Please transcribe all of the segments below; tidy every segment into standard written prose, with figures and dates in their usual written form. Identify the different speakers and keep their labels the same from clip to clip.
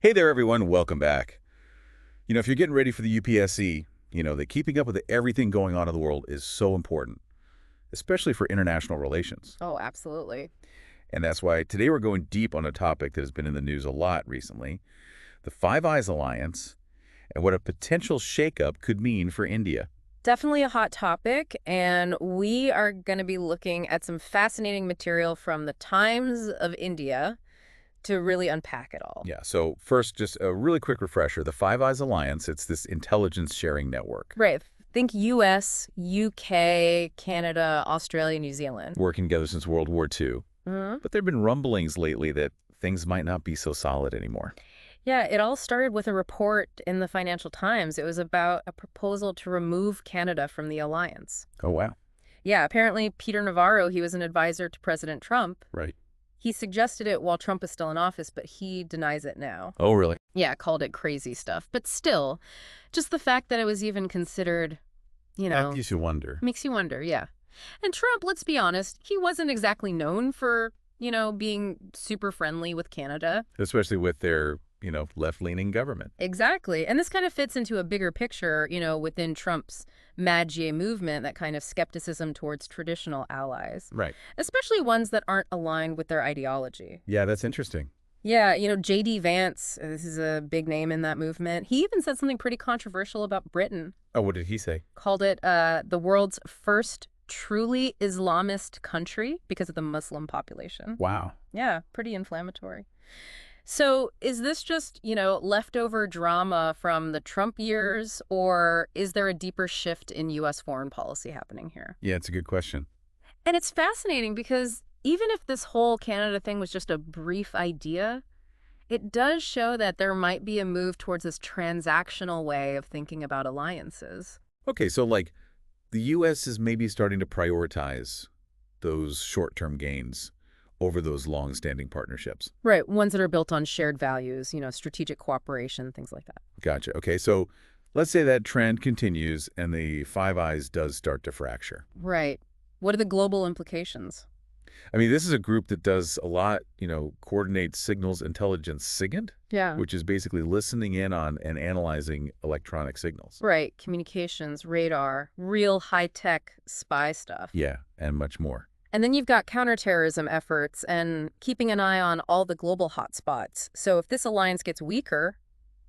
Speaker 1: Hey there, everyone. Welcome back. If you're getting ready for the UPSC, that keeping up with everything going on in the world is so important, especially for international relations.
Speaker 2: Oh, absolutely.
Speaker 1: And that's why today we're going deep on a topic that has been in the news a lot recently, the Five Eyes Alliance, and what a potential shakeup could mean for India.
Speaker 2: Definitely a hot topic, and we are going to be looking at some fascinating material from the Times of India to really unpack it all.
Speaker 1: Yeah, so first, just a really quick refresher. The Five Eyes Alliance, it's this intelligence sharing network
Speaker 2: Right. Think US, UK, Canada, Australia, New Zealand.
Speaker 1: working together since World War II.
Speaker 2: Hmm.
Speaker 1: But there have been rumblings lately that things might not be so solid anymore.
Speaker 2: Yeah, it all started with a report in the Financial Times. It was about a proposal to remove Canada from the alliance.
Speaker 1: Oh, wow.
Speaker 2: Yeah, apparently Peter Navarro, he was an advisor to President Trump.
Speaker 1: Right.
Speaker 2: He suggested it while Trump is still in office, but he denies it now.
Speaker 1: Oh, really?
Speaker 2: Yeah, called it crazy stuff. But still, just the fact that it was even considered, you know,
Speaker 1: Makes you wonder.
Speaker 2: makes you wonder, yeah. And Trump, let's be honest, he wasn't exactly known for, being super friendly with Canada.
Speaker 1: Especially with their, left-leaning government.
Speaker 2: Exactly. And this kind of fits into a bigger picture, within Trump's Mad-J movement, that kind of skepticism towards traditional allies,
Speaker 1: Right.
Speaker 2: especially ones that aren't aligned with their ideology.
Speaker 1: Yeah, that's interesting.
Speaker 2: Yeah, J.D. Vance, this is a big name in that movement. He even said something pretty controversial about Britain,
Speaker 1: Oh, what did he say?
Speaker 2: called it the world's first truly Islamist country because of the Muslim population.
Speaker 1: Wow.
Speaker 2: Yeah, pretty inflammatory. So is this just, leftover drama from the Trump years, or is there a deeper shift in U.S. foreign policy happening here?
Speaker 1: Yeah, it's a good question.
Speaker 2: And it's fascinating because even if this whole Canada thing was just a brief idea, it does show that there might be a move towards this transactional way of thinking about alliances.
Speaker 1: Okay, so the U.S. is maybe starting to prioritize those short-term gains over those long-standing partnerships.
Speaker 2: Right, ones that are built on shared values, strategic cooperation, things like that.
Speaker 1: Gotcha. Okay, so let's say that trend continues and the Five Eyes does start to fracture.
Speaker 2: Right. What are the global implications?
Speaker 1: I mean, this is a group that does a lot, coordinates signals intelligence SIGINT,
Speaker 2: Yeah.
Speaker 1: which is basically listening in on and analyzing electronic signals.
Speaker 2: Right, communications, radar, real high-tech spy stuff.
Speaker 1: Yeah, and much more.
Speaker 2: And then you've got counterterrorism efforts and keeping an eye on all the global hotspots. So if this alliance gets weaker,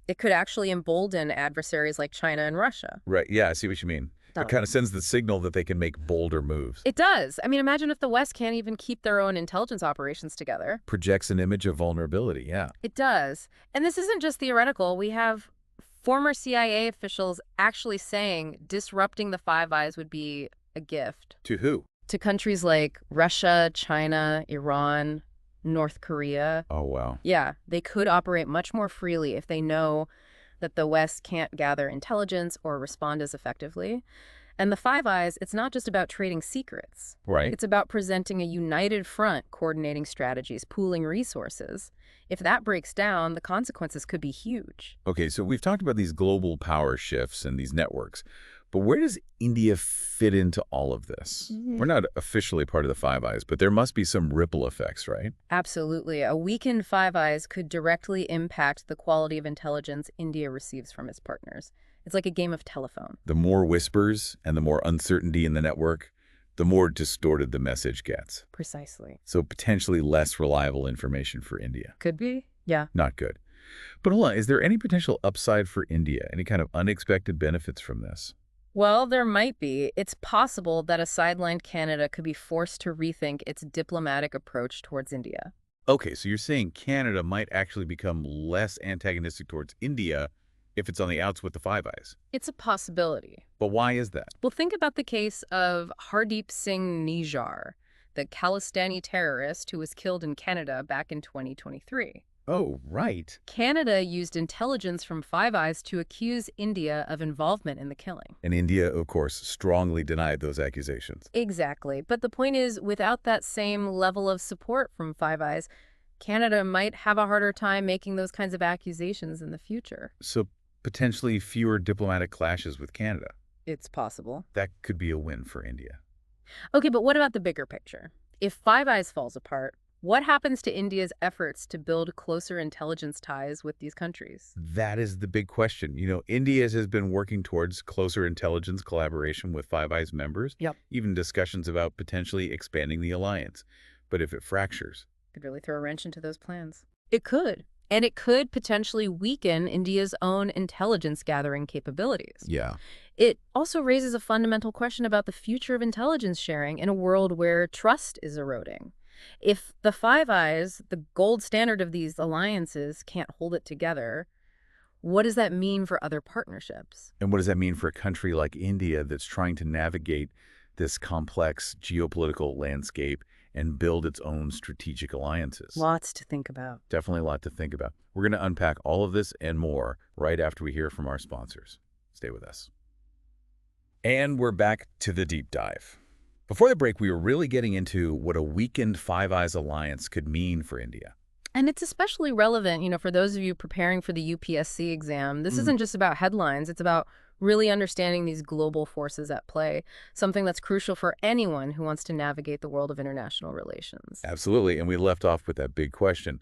Speaker 2: it could actually embolden adversaries like China and Russia.
Speaker 1: Right, yeah, I see what you mean. It kind of sends the signal that they can make bolder moves.
Speaker 2: It does. I mean, imagine if the West can't even keep their own intelligence operations together.
Speaker 1: Projects an image of vulnerability, yeah.
Speaker 2: It does. And this isn't just theoretical. We have former CIA officials actually saying disrupting the Five Eyes would be a gift
Speaker 1: To who?
Speaker 2: to countries like Russia, China, Iran, North Korea.
Speaker 1: Oh, wow.
Speaker 2: Yeah, they could operate much more freely if they know that the West can't gather intelligence or respond as effectively. And the Five Eyes, it's not just about trading secrets.
Speaker 1: Right.
Speaker 2: It's about presenting a united front, coordinating strategies, pooling resources. If that breaks down, the consequences could be huge.
Speaker 1: Okay, so we've talked about these global power shifts and these networks, but where does India fit into all of this? We're not officially part of the Five Eyes, but there must be some ripple effects, right?
Speaker 2: Absolutely. A weakened Five Eyes could directly impact the quality of intelligence India receives from its partners. It's like a game of telephone.
Speaker 1: The more whispers and the more uncertainty in the network, the more distorted the message gets.
Speaker 2: Precisely.
Speaker 1: So potentially less reliable information for India.
Speaker 2: Could be. Yeah.
Speaker 1: Not good. But hold on, is there any potential upside for India? Any kind of unexpected benefits from this?
Speaker 2: Well, there might be. It's possible that a sidelined Canada could be forced to rethink its diplomatic approach towards India.
Speaker 1: Okay, so you're saying Canada might actually become less antagonistic towards India if it's on the outs with the Five Eyes.
Speaker 2: It's a possibility.
Speaker 1: But why is that?
Speaker 2: Well, think about the case of Hardeep Singh Nijjar, the Khalistani terrorist who was killed in Canada back in 2023.
Speaker 1: Oh, right.
Speaker 2: Canada used intelligence from Five Eyes to accuse India of involvement in the killing.
Speaker 1: And India, of course, strongly denied those accusations.
Speaker 2: Exactly. But the point is, without that same level of support from Five Eyes, Canada might have a harder time making those kinds of accusations in the future.
Speaker 1: So potentially fewer diplomatic clashes with Canada.
Speaker 2: It's possible.
Speaker 1: That could be a win for India.
Speaker 2: Okay, but what about the bigger picture? If Five Eyes falls apart, What happens to India's efforts to build closer intelligence ties with these countries?
Speaker 1: That is the big question. India has been working towards closer intelligence collaboration with Five Eyes members,
Speaker 2: Yep.
Speaker 1: even discussions about potentially expanding the alliance. But if it fractures,
Speaker 2: Could really throw a wrench into those plans. It could. And it could potentially weaken India's own intelligence gathering capabilities.
Speaker 1: yeah.
Speaker 2: It also raises a fundamental question about the future of intelligence sharing in a world where trust is eroding. If the Five Eyes, the gold standard of these alliances, can't hold it together, what does that mean for other partnerships?
Speaker 1: And what does that mean for a country like India that's trying to navigate this complex geopolitical landscape and build its own strategic alliances?
Speaker 2: Lots to think about.
Speaker 1: Definitely a lot to think about. We're going to unpack all of this and more right after we hear from our sponsors. Stay with us. And we're back to the deep dive. Before the break, we were really getting into what a weakened Five Eyes alliance could mean for India.
Speaker 2: And it's especially relevant, for those of you preparing for the UPSC exam. This isn't just about headlines. It's about really understanding these global forces at play, something that's crucial for anyone who wants to navigate the world of international relations.
Speaker 1: Absolutely. And we left off with that big question.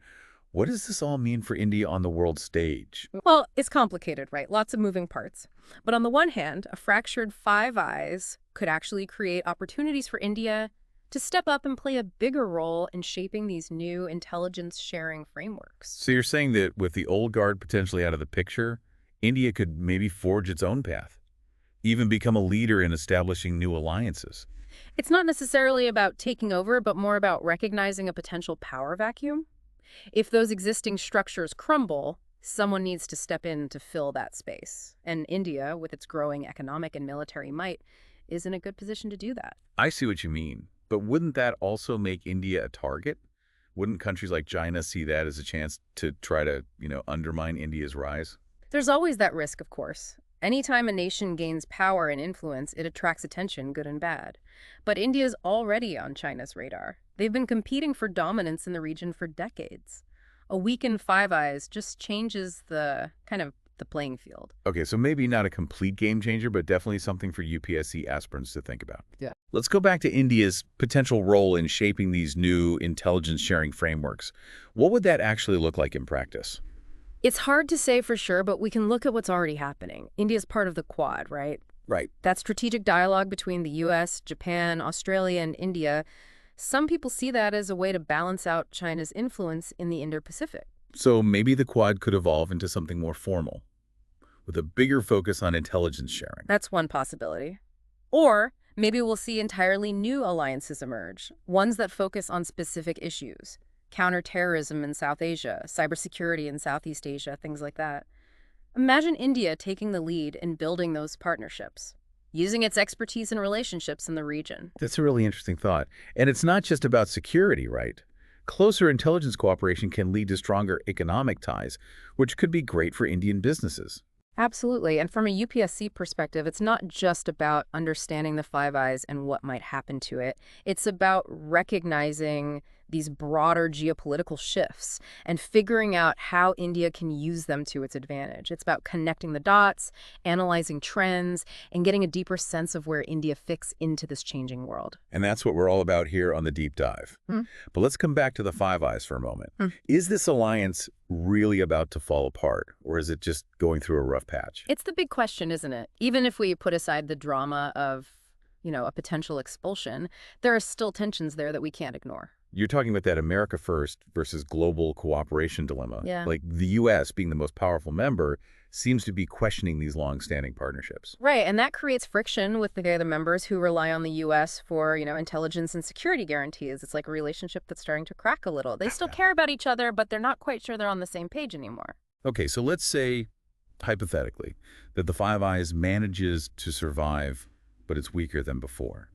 Speaker 1: What does this all mean for India on the world stage?
Speaker 2: Well, it's complicated, right? Lots of moving parts. But on the one hand, a fractured Five Eyes could actually create opportunities for India to step up and play a bigger role in shaping these new intelligence sharing frameworks.
Speaker 1: So you're saying that with the old guard potentially out of the picture, India could maybe forge its own path, even become a leader in establishing new alliances.
Speaker 2: It's not necessarily about taking over, but more about recognizing a potential power vacuum. If those existing structures crumble, someone needs to step in to fill that space. And India, with its growing economic and military might, is in a good position to do that.
Speaker 1: I see what you mean. But wouldn't that also make India a target? Wouldn't countries like China see that as a chance to try to, undermine India's rise?
Speaker 2: There's always that risk, of course. Anytime a nation gains power and influence, it attracts attention, good and bad. But India's already on China's radar. They've been competing for dominance in the region for decades. A weakened Five Eyes just changes the playing field.
Speaker 1: Okay, so maybe not a complete game changer, but definitely something for UPSC aspirants to think about.
Speaker 2: Yeah.
Speaker 1: Let's go back to India's potential role in shaping these new intelligence sharing frameworks. What would that actually look like in practice?
Speaker 2: It's hard to say for sure, but we can look at what's already happening. India's part of the Quad, right?
Speaker 1: Right.
Speaker 2: That strategic dialogue between the US, Japan, Australia, and India, some people see that as a way to balance out China's influence in the Indo-Pacific.
Speaker 1: So maybe the Quad could evolve into something more formal, with a bigger focus on intelligence sharing.
Speaker 2: That's one possibility. Or maybe we'll see entirely new alliances emerge, ones that focus on specific issues. Counterterrorism in South Asia, cybersecurity in Southeast Asia, things like that. Imagine India taking the lead in building those partnerships, using its expertise and relationships in the region.
Speaker 1: That's a really interesting thought. And it's not just about security, right? Closer intelligence cooperation can lead to stronger economic ties, which could be great for Indian businesses.
Speaker 2: Absolutely. And from a UPSC perspective, it's not just about understanding the Five Eyes and what might happen to it. It's about recognizing these broader geopolitical shifts and figuring out how India can use them to its advantage. It's about connecting the dots, analyzing trends, and getting a deeper sense of where India fits into this changing world.
Speaker 1: And that's what we're all about here on the Deep Dive. But let's come back to the Five Eyes for a moment. Is this alliance really about to fall apart, or is it just going through a rough patch?
Speaker 2: It's the big question, isn't it? Even if we put aside the drama of, a potential expulsion, there are still tensions there that we can't ignore.
Speaker 1: You're talking about that America first versus global cooperation dilemma.
Speaker 2: Yeah.
Speaker 1: Like the U.S. being the most powerful member seems to be questioning these long-standing partnerships.
Speaker 2: Right, and that creates friction with the other members who rely on the U.S. for, intelligence and security guarantees. It's like a relationship that's starting to crack a little. They still care about each other, but they're not quite sure they're on the same page anymore.
Speaker 1: Okay, so let's say, hypothetically, that the Five Eyes manages to survive, but it's weaker than before.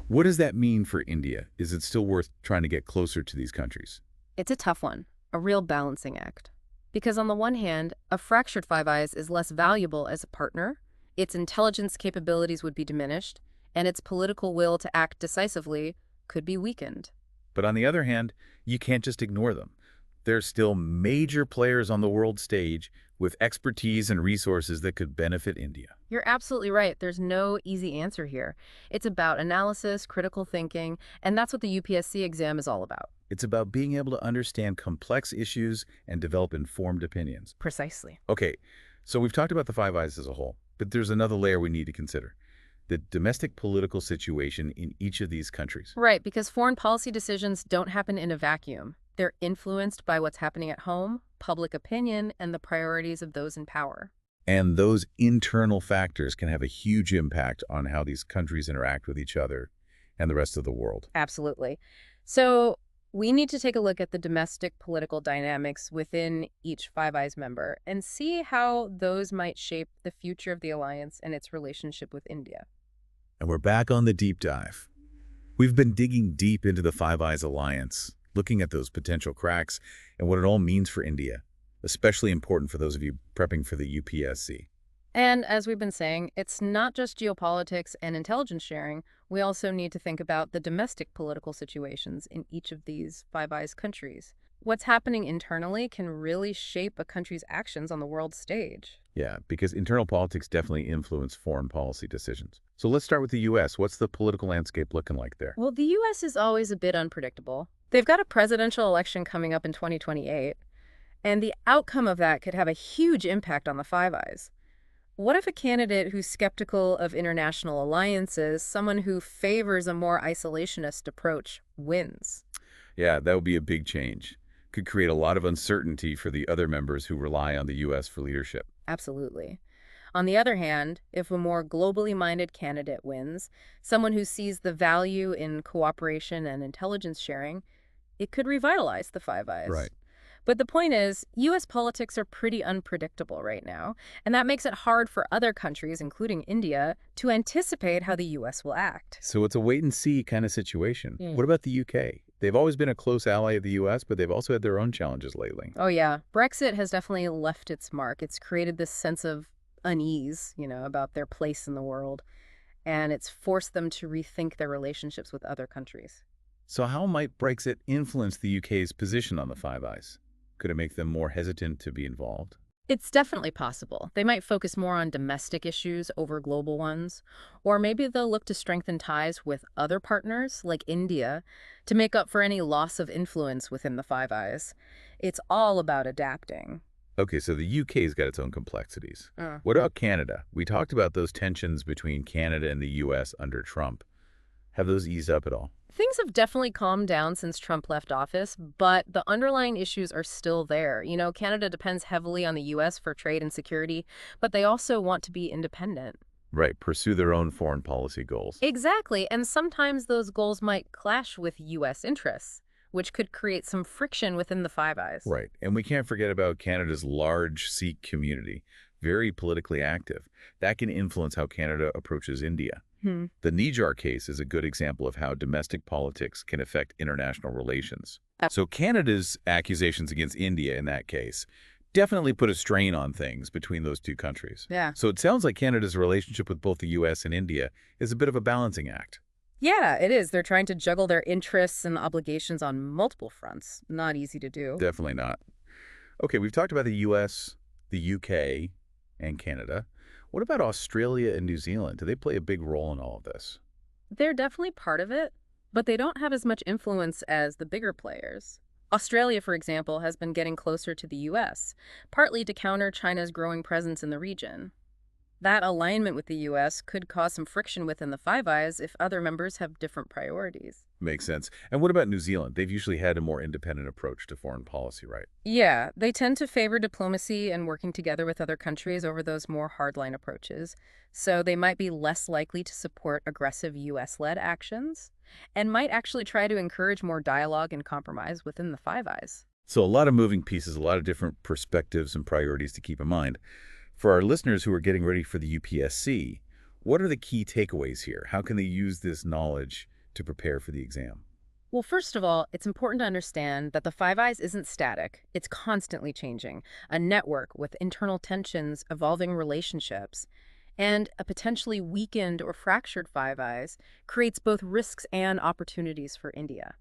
Speaker 1: What does that mean for India? Is it still worth trying to get closer to these countries?
Speaker 2: It's a tough one, a real balancing act. Because on the one hand, a fractured Five Eyes is less valuable as a partner, its intelligence capabilities would be diminished, and its political will to act decisively could be weakened.
Speaker 1: But on the other hand, you can't just ignore them. They're still major players on the world stage with expertise and resources that could benefit India.
Speaker 2: You're absolutely right. There's no easy answer here. It's about analysis, critical thinking, and that's what the UPSC exam is all about.
Speaker 1: It's about being able to understand complex issues and develop informed opinions.
Speaker 2: Precisely.
Speaker 1: Okay, so we've talked about the Five Eyes as a whole, but there's another layer we need to consider. The domestic political situation in each of these countries.
Speaker 2: Right, because foreign policy decisions don't happen in a vacuum. They're influenced by what's happening at home, public opinion, and the priorities of those in power.
Speaker 1: And those internal factors can have a huge impact on how these countries interact with each other and the rest of the world.
Speaker 2: Absolutely. So we need to take a look at the domestic political dynamics within each Five Eyes member and see how those might shape the future of the alliance and its relationship with India.
Speaker 1: And we're back on the deep dive. We've been digging deep into the Five Eyes alliance, looking at those potential cracks and what it all means for India, especially important for those of you prepping for the UPSC.
Speaker 2: And as we've been saying, it's not just geopolitics and intelligence sharing. We also need to think about the domestic political situations in each of these Five Eyes countries. What's happening internally can really shape a country's actions on the world stage.
Speaker 1: Yeah, because internal politics definitely influence foreign policy decisions. So let's start with the U.S. What's the political landscape looking like there?
Speaker 2: Well, the U.S. is always a bit unpredictable. They've got a presidential election coming up in 2028, and the outcome of that could have a huge impact on the Five Eyes. What if a candidate who's skeptical of international alliances, someone who favors a more isolationist approach, wins?
Speaker 1: Yeah, that would be a big change. Could create a lot of uncertainty for the other members who rely on the U.S. for leadership.
Speaker 2: Absolutely. On the other hand, if a more globally minded candidate wins, someone who sees the value in cooperation and intelligence sharing, it could revitalize the Five Eyes.
Speaker 1: Right.
Speaker 2: But the point is, U.S. politics are pretty unpredictable right now, and that makes it hard for other countries, including India, to anticipate how the U.S. will act.
Speaker 1: So it's a wait-and-see kind of situation. What about the UK? They've always been a close ally of the U.S., but they've also had their own challenges lately.
Speaker 2: Oh yeah, Brexit has definitely left its mark. It's created this sense of unease, about their place in the world, and it's forced them to rethink their relationships with other countries.
Speaker 1: So how might Brexit influence the UK's position on the Five Eyes? Could it make them more hesitant to be involved?
Speaker 2: It's definitely possible. They might focus more on domestic issues over global ones, or maybe they'll look to strengthen ties with other partners, like India, to make up for any loss of influence within the Five Eyes. It's all about adapting.
Speaker 1: Okay, so the UK's got its own complexities. What about Canada? We talked about those tensions between Canada and the US under Trump. Have those eased up at all?
Speaker 2: Things have definitely calmed down since Trump left office, but the underlying issues are still there. Canada depends heavily on the U.S. for trade and security, but they also want to be independent.
Speaker 1: Right, pursue their own foreign policy goals.
Speaker 2: Exactly, and sometimes those goals might clash with U.S. interests, which could create some friction within the Five Eyes.
Speaker 1: Right, and we can't forget about Canada's large Sikh community, very politically active. That can influence how Canada approaches India. The Nijar case is a good example of how domestic politics can affect international relations. So Canada's accusations against India in that case definitely put a strain on things between those two countries.
Speaker 2: Yeah.
Speaker 1: So it sounds like Canada's relationship with both the U.S. and India is a bit of a balancing act.
Speaker 2: Yeah, it is. They're trying to juggle their interests and obligations on multiple fronts. Not easy to do.
Speaker 1: Definitely not. Okay, we've talked about the U.S., the U.K., and Canada. What about Australia and New Zealand? Do they play a big role in all of this?
Speaker 2: They're definitely part of it, but they don't have as much influence as the bigger players. Australia, for example, has been getting closer to the U.S., partly to counter China's growing presence in the region. That alignment with the U.S. could cause some friction within the Five Eyes if other members have different priorities.
Speaker 1: Makes sense. And what about New Zealand? They've usually had a more independent approach to foreign policy, right?
Speaker 2: Yeah, they tend to favor diplomacy and working together with other countries over those more hardline approaches. So they might be less likely to support aggressive U.S.-led actions and might actually try to encourage more dialogue and compromise within the Five Eyes.
Speaker 1: So a lot of moving pieces, a lot of different perspectives and priorities to keep in mind. For our listeners who are getting ready for the UPSC, what are the key takeaways here? How can they use this knowledge to prepare for the exam?
Speaker 2: Well, first of all, it's important to understand that the Five Eyes isn't static. It's constantly changing. A network with internal tensions, evolving relationships, and a potentially weakened or fractured Five Eyes creates both risks and opportunities for India.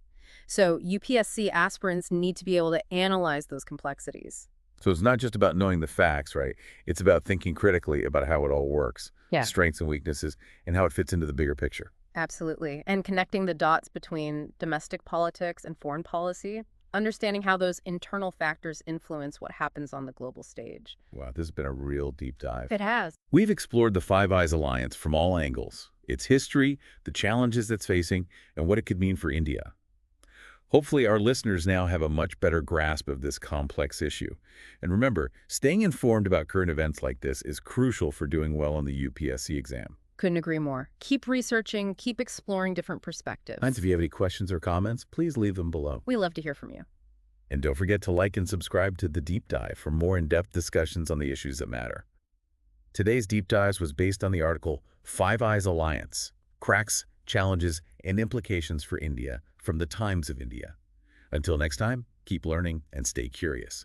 Speaker 2: So UPSC aspirants need to be able to analyze those complexities.
Speaker 1: So it's not just about knowing the facts, right? It's about thinking critically about how it all works,
Speaker 2: Yeah.
Speaker 1: strengths and weaknesses, and how it fits into the bigger picture.
Speaker 2: Absolutely. And connecting the dots between domestic politics and foreign policy, understanding how those internal factors influence what happens on the global stage.
Speaker 1: Wow, this has been a real deep dive.
Speaker 2: It has.
Speaker 1: We've explored the Five Eyes Alliance from all angles, its history, the challenges it's facing, and what it could mean for India. Hopefully, our listeners now have a much better grasp of this complex issue. And remember, staying informed about current events like this is crucial for doing well on the UPSC exam.
Speaker 2: Couldn't agree more. Keep researching, keep exploring different perspectives.
Speaker 1: And if you have any questions or comments, please leave them below.
Speaker 2: We love to hear from you.
Speaker 1: And don't forget to like and subscribe to The Deep Dive for more in-depth discussions on the issues that matter. Today's Deep Dives was based on the article Five Eyes Alliance, Cracks, Challenges, and Implications for India from the Times of India. Until next time, keep learning and stay curious.